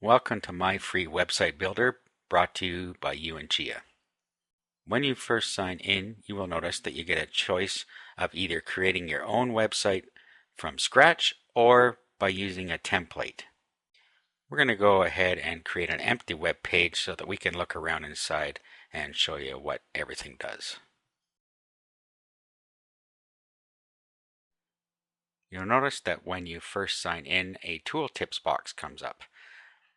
Welcome to my free website builder brought to you by Uinchia. When you first sign in, you will notice that you get a choice of either creating your own website from scratch or by using a template. We're going to go ahead and create an empty web page so that we can look around inside and show you what everything does. You'll notice that when you first sign in, a tooltips box comes up.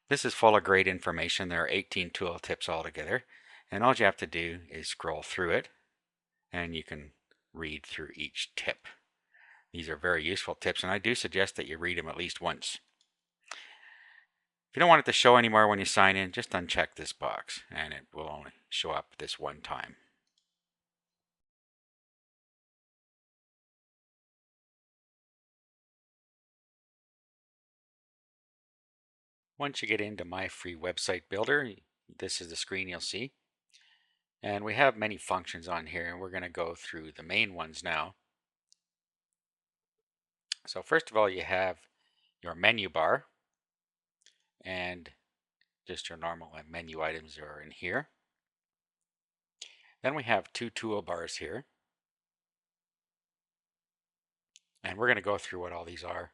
This is full of great information. There are 18 tooltips altogether, and all you have to do is scroll through it and you can read through each tip. These are very useful tips, and I do suggest that you read them at least once. If you don't want it to show anymore when you sign in, just uncheck this box and it will only show up this one time. Once you get into my free website builder, this is the screen you'll see. And we have many functions on here, and we're going to go through the main ones now. So first of all, you have your menu bar, and just your normal menu items are in here. Then we have two toolbars here, and we're going to go through what all these are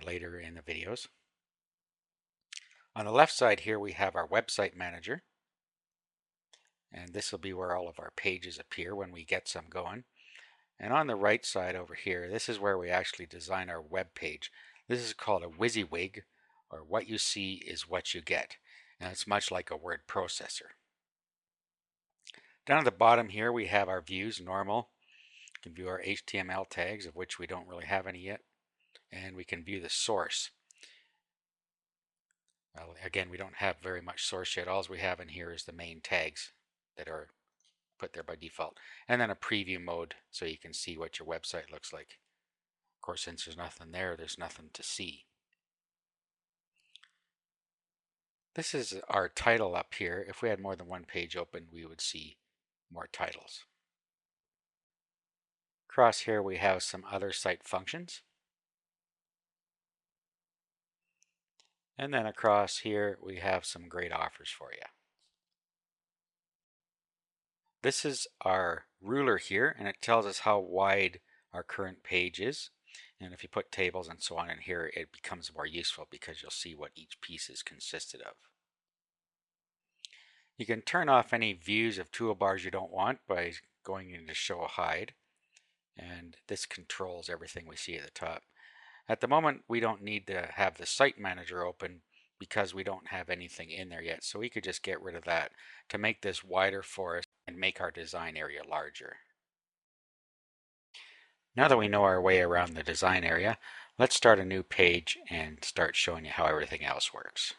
later in the videos. On the left side here we have our website manager, and this will be where all of our pages appear when we get some going. And on the right side over here, this is where we actually design our web page. This is called a WYSIWYG, or what you see is what you get, and it's much like a word processor. Down at the bottom here we have our views. Normal. You can view our HTML tags, of which we don't really have any yet, and we can view the source. Well, again, we don't have very much source yet. All we have in here is the main tags that are put there by default, and then a preview mode so you can see what your website looks like. Of course, since there's nothing there, there's nothing to see. This is our title up here. If we had more than one page open, we would see more titles. Across here we have some other site functions. And then across here we have some great offers for you. This is our ruler here, and it tells us how wide our current page is. And if you put tables and so on in here, it becomes more useful because you'll see what each piece is consisted of. You can turn off any views of toolbars you don't want by going into Show Hide, and this controls everything we see at the top. At the moment, we don't need to have the Site Manager open because we don't have anything in there yet, so we could just get rid of that to make this wider for us and make our design area larger. Now that we know our way around the design area, let's start a new page and start showing you how everything else works.